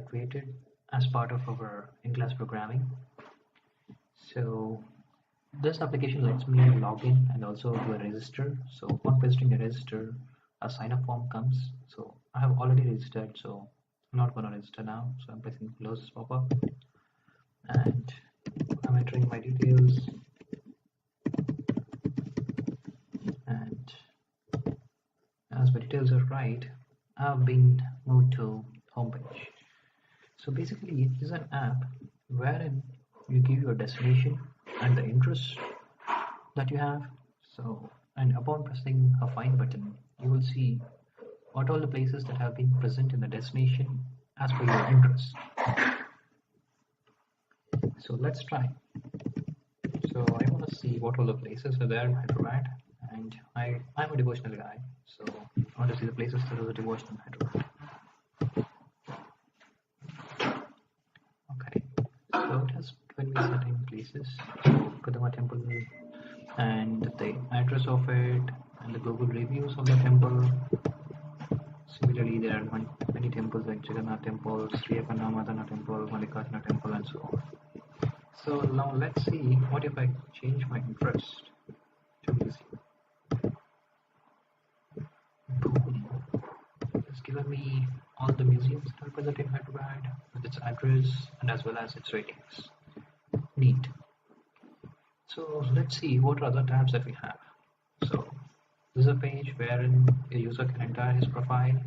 have created as part of our in-class programming. So this application lets me log in and also do a register. So upon pressing a register, a sign up form comes. So I have already registered, so I'm not going to register now. So I'm pressing close pop-up and I'm entering my details, and as my details are right, I've been moved to homepage. So basically it is an app wherein you give your destination and the interest that you have. So, and upon pressing a find button, you will see what all the places that have been present in the destination as per your interest. So let's try. So I want to see what all the places are there in Hyderabad, and I'm a devotional guy, so I want to see the places that are devotional in Hyderabad. Okay, so it has given me certain places. So Kadama Temple and the address of it and the Google reviews of the temple. Similarly, there are many temples like Jagannath Temple, Sri Akanamadana Temple, Mallikarjuna Temple, and so on. So now let's see what if I change my interest to music. Boom. It's given me all the museums that are present in Hyderabad with its address and as well as its ratings. Neat. So let's see what other tabs that we have. So this is a page wherein a user can enter his profile.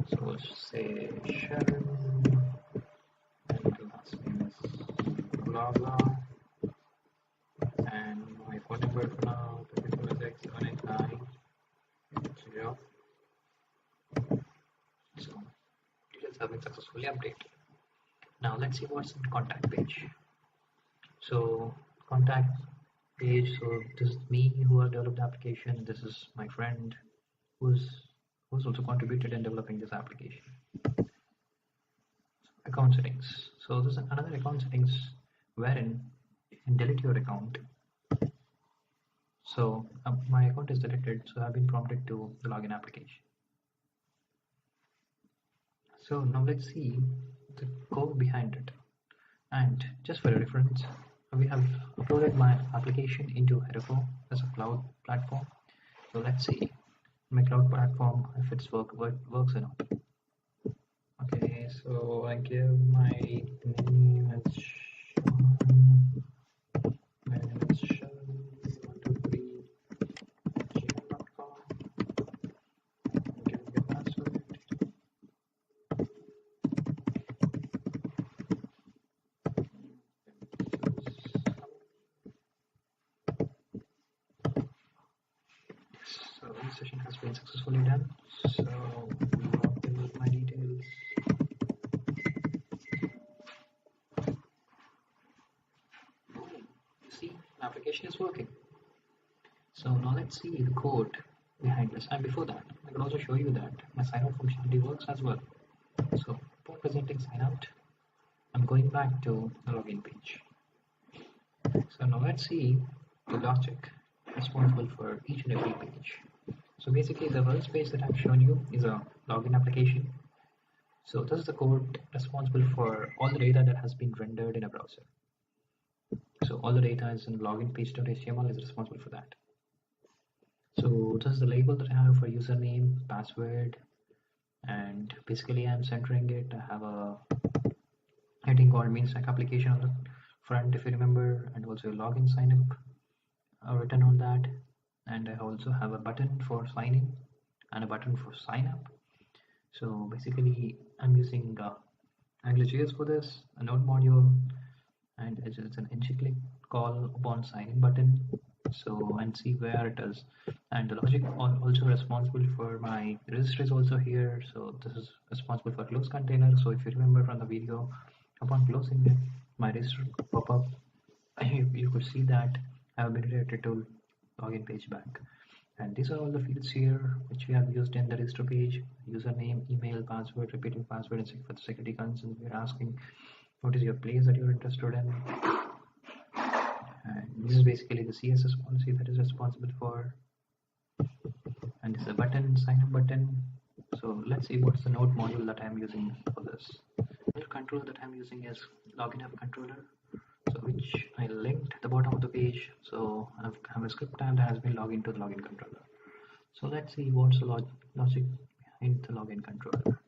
So we'll say Sharon and the last name is blah blah, and my phone number for now 789. So details have been successfully updated. Now let's see what's in contact page. So contact page, so this is me who have developed the application. This is my friend who's also contributed in developing this application. Account settings. So this is another account settings wherein you can delete your account. So my account is deleted, so I've been prompted to the login application. So now let's see the code behind it. And just for a reference, we have uploaded my application into Heroku as a cloud platform. So let's see my cloud platform if it's works or not. Okay, so I give my name as Sean. My name is Sean123 gmail.com. Give me a password. So registration has been successfully done. So log in with my details. See, the application is working. So now let's see the code behind this. And before that, I can also show you that my sign out functionality works as well. So upon presenting sign out, I'm going back to the login page. So now let's see the logic responsible for each and every page. So basically the first page that I've shown you is a login application. So this is the code responsible for all the data that has been rendered in a browser. So all the data is in login page.html is responsible for that. So this is the label that I have for username, password, and basically I'm centering it. I have a heading called main stack application on the front, if you remember, and also a login sign up written on that. And I also have a button for signing and a button for sign up. So basically I'm using AngularJS for this, a node module, and it's an ng-click call upon sign in button. So and see where it is, and the logic also responsible for my register is also here. So this is responsible for close container. So if you remember from the video, upon closing it, my register pop up. You could see that I have been redirected to login page back. And these are all the fields here which we have used in the register page: username, email, password, repeating password, and for the security concerns, we are asking what is your place that you're interested in. And this is basically the CSS policy that is responsible for, and this is a button, sign up button. So let's see what's the node module that I'm using for this. We'll controller that I'm using is login app controller, so which I linked at the bottom of the page. So I have a script tab that has been logged into the login controller. So let's see what's the logic behind the login controller.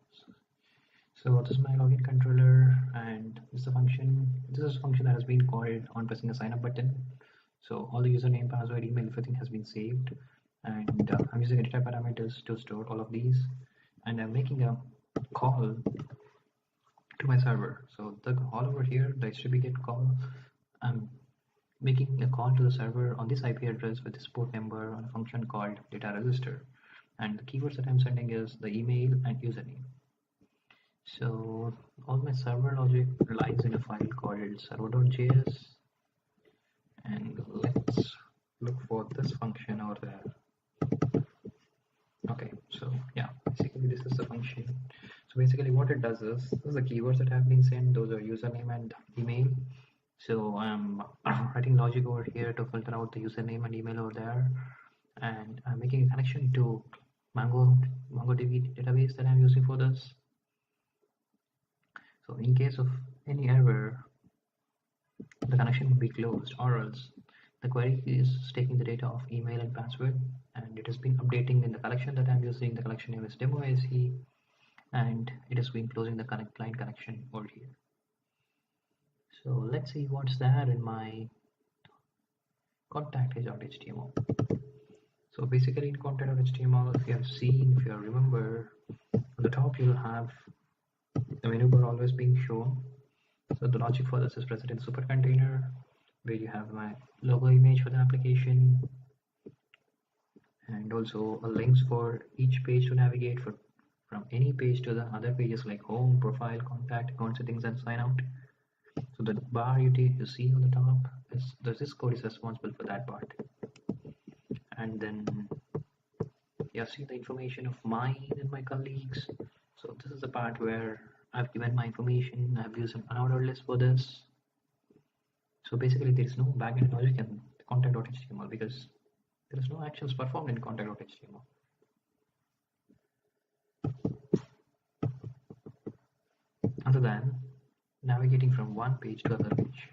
So this is my login controller, and this is a function. This is a function that has been called on pressing the sign up button. So all the username, password, email, everything has been saved, and I'm using a data parameters to store all of these, and I'm making a call to my server. So the call over here, the HTTP GET call, I'm making a call to the server on this IP address with this port number on a function called data register, and the keywords that I'm sending is the email and username. So all my server logic lies in a file called server.js, and let's look for this function over there. Okay, so yeah, basically this is the function. So basically what it does is, this is the keywords that have been sent, those are username and email. So I'm writing logic over here to filter out the username and email over there, and I'm making a connection to MongoDB database that I'm using for this. So in case of any error, the connection will be closed, or else the query is taking the data of email and password, and it has been updating in the collection that I'm using. The collection name is demo.ac, and it has been closing the client connection over here. So let's see what's there in my contact.html. So basically in contact.html, if you have seen, if you remember, on the top you'll have the menu bar always being shown. So the logic for this is present in super container, where you have my logo image for the application, and also a links for each page to navigate from any page to the other pages like home, profile, contact, account settings, and sign out. So the bar you see on the top is this code is responsible for that part. And then you see the information of mine and my colleagues. So this is the part where I've given my information. I've used an unordered list for this. So basically there is no backend logic in contact.html because there is no actions performed in contact.html. Other than navigating from one page to another page.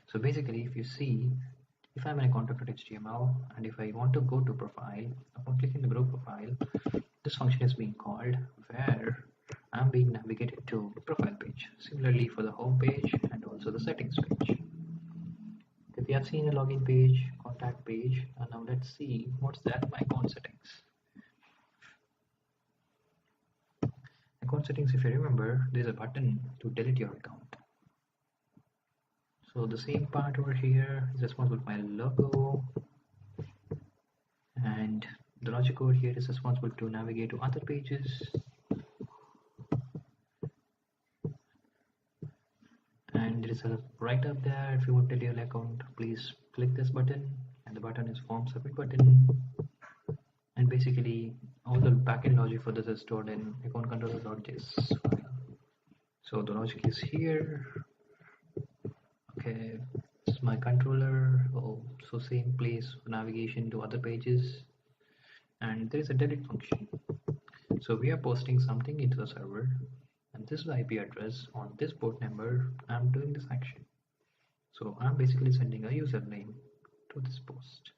So basically if you see, if I'm in a contact.html and if I want to go to profile, upon clicking the group profile, this function is being called where I'm being navigated to the profile page. Similarly for the home page and also the settings page. If you have seen a login page, contact page, and now let's see what's there in my account settings. Account settings, if you remember, there's a button to delete your account. So the same part over here is responsible for my logo, and the logic over here is responsible to navigate to other pages. And there is a right up there, if you want to delete your account, please click this button, and the button is form submit button. And basically all the backend logic for this is stored in account controller.js file. So the logic is here. Okay, this is my controller. Oh, so same place for navigation to other pages, and there is a delete function. So we are posting something into the server, and this is the IP address on this port number. I'm doing this action. So I'm basically sending a username to this post.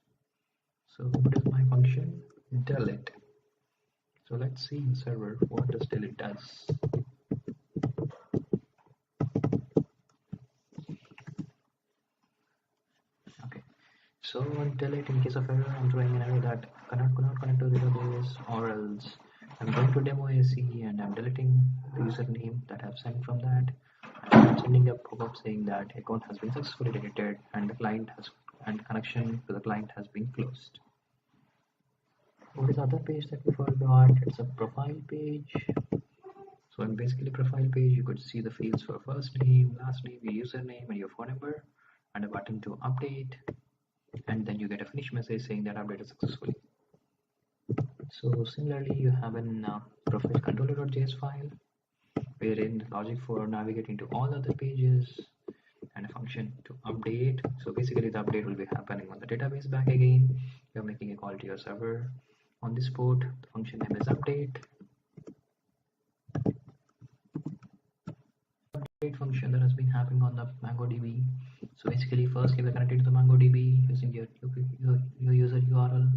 So what is my function? Delete. So let's see in the server what does delete does. Okay, so on delete, in case of error, I'm throwing an error that cannot connect to the database, or else I'm going to demo.ac and I'm deleting the username that I've sent from that. And I'm sending a pop-up saying that account has been successfully deleted and the client has and connection to the client has been closed. What is the other page that we forgot? It's a profile page. So in basically profile page, you could see the fields for first name, last name, your username, and your phone number, and a button to update. And then you get a finish message saying that update is successfully. So similarly, you have an profile controller.js file, wherein the logic for navigating to all other pages, and a function to update. So basically the update will be happening on the database back again. You're making a call to your server on this port. The function name is update. update function that has been happening on the MongoDB. So basically, firstly, we're connected to the MongoDB using your user URL.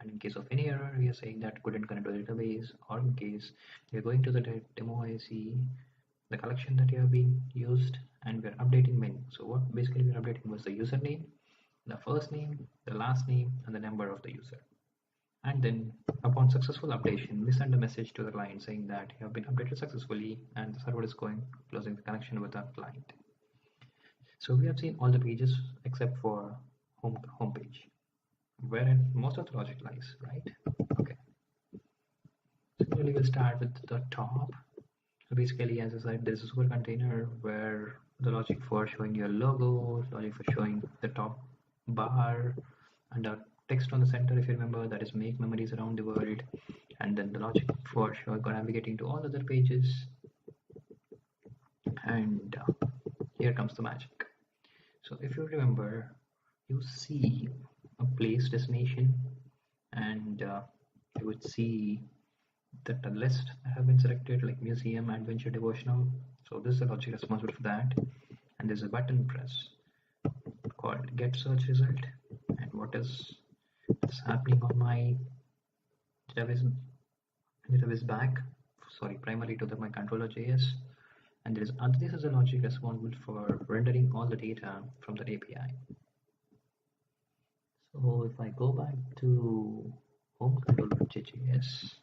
And in case of any error, we are saying that couldn't connect to the database, or in case you're going to the demo IC, the collection that you have been used, and we're updating menu. So what basically we're updating was the username, the first name, the last name, and the number of the user. And then upon successful updation, we send a message to the client saying that you have been updated successfully and the server is closing the connection with the client. So we have seen all the pages except for home page, wherein most of the logic lies, right? Okay. Similarly, we'll start with the top. So basically, as I said, there's a super container where the logic for showing your logo, logic for showing the top bar, and the text on the center, if you remember, that is make memories around the world, and then the logic for sure navigating to all other pages. And here comes the magic. So if you remember, you see a place destination, and you would see that the list have been selected like museum, adventure, devotional. So this is the logic responsible for that. And there's a button press called get search result. And what is happening on my database back, sorry, primarily to my controller.js. And this is a logic responsible for rendering all the data from the API. So if I go back to home controller.js,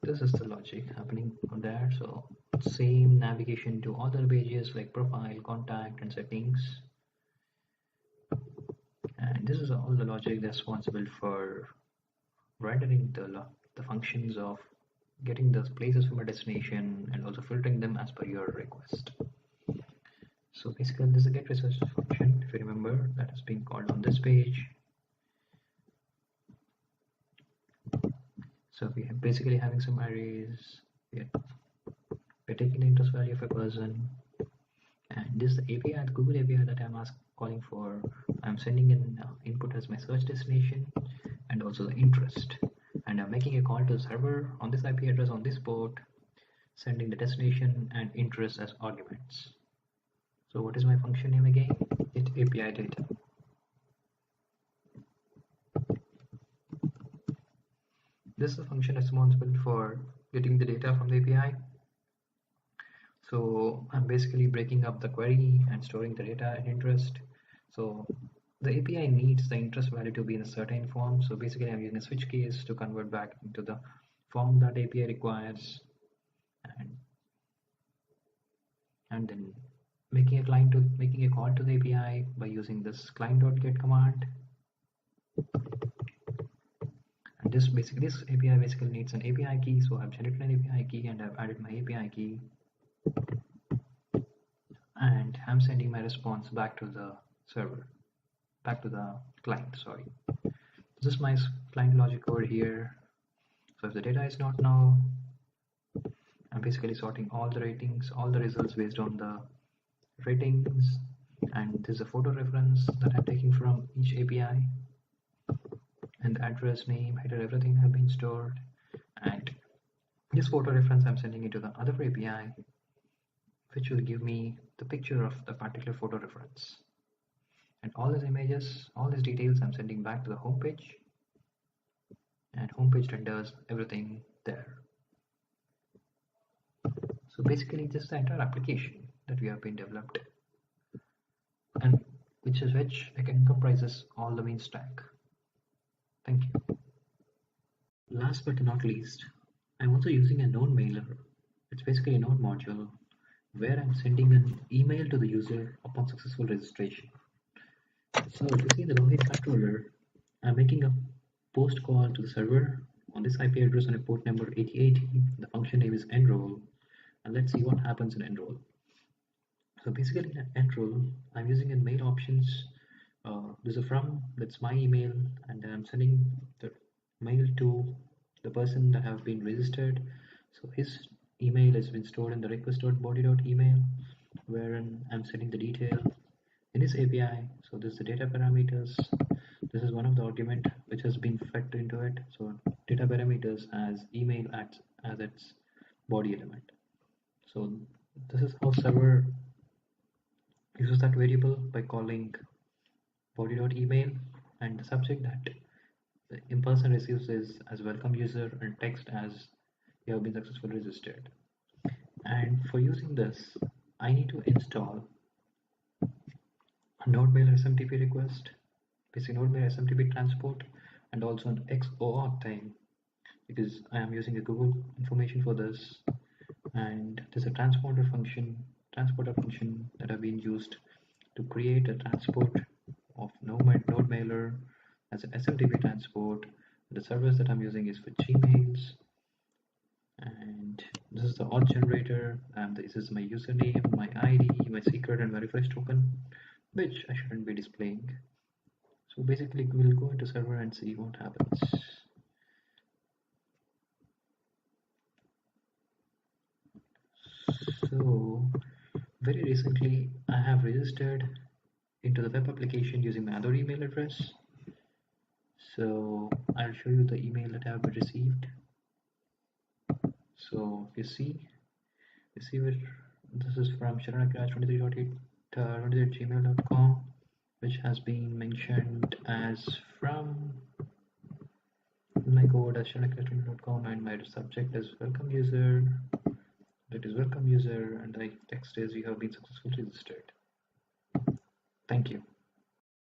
this is the logic happening on there. So same navigation to other pages like profile, contact, and settings. And this is all the logic responsible for rendering the functions of getting the places from a destination and also filtering them as per your request. So basically, this is a get research function, if you remember, that is being called on this page. So we are basically having some arrays. We're taking the interest value of a person, and this is the API, the Google API that I'm calling for. I'm sending an input as my search destination and also the interest, and I'm making a call to the server on this IP address on this port, sending the destination and interest as arguments. So what is my function name again? It's API data. This is a function responsible for getting the data from the API. So I'm basically breaking up the query and storing the data and interest. So the API needs the interest value to be in a certain form. So basically I'm using a switch case to convert back into the form that API requires, and then making a call to the API by using this client.get command. And this API basically needs an API key. So I've generated an API key and I've added my API key. And I'm sending my response back to the server, back to the client, sorry. This is my client logic over here. So if the data is not now, I'm basically sorting all the ratings, all the results based on the ratings. And there's a photo reference that I'm taking from each API. And the address, name, header, everything have been stored. And this photo reference I'm sending it to the other API, which will give me the picture of the particular photo reference. And all these images, all these details I'm sending back to the home page, and home page renders everything there. So basically this is the entire application that we have been developed, and which comprises all the main stack. Thank you. Last but not least, I'm also using a node mailer. It's basically a node module where I'm sending an email to the user upon successful registration. So if you see the login controller, I'm making a post call to the server on this IP address on a port number 8080. The function name is enroll, and let's see what happens in enroll. So basically in enroll, I'm using in mail options. There's a from, that's my email, and I'm sending the mail to the person that have been registered. So his email has been stored in the request.body.email, wherein I'm sending the detail in this API. So this is the data parameters. This is one of the argument which has been fed into it. So data parameters as email acts as its body element. So This is how server uses that variable by calling body.email, and the subject that the in-person receives is as welcome user and text as you have been successfully registered. And for using this, I need to install a NodeMailer SMTP request, basic NodeMailer SMTP transport, and also an XOR thing because I am using a Google information for this. And there's a transporter function that have been used to create a transport of NodeMailer as an SMTP transport. The service that I'm using is for Gmails, and this is the auth generator, and this is my username, my ID, my secret and verified token, which I shouldn't be displaying. So basically we'll go into server and see what happens. So very recently I have registered into the web application using my other email address. So I'll show you the email that I have received. So if you see it, this is from sharanakiraj23.8 which has been mentioned as from my code as sharanakiraj20.com, and my subject is welcome user. That is welcome user, and the text is you have been successfully registered. Thank you.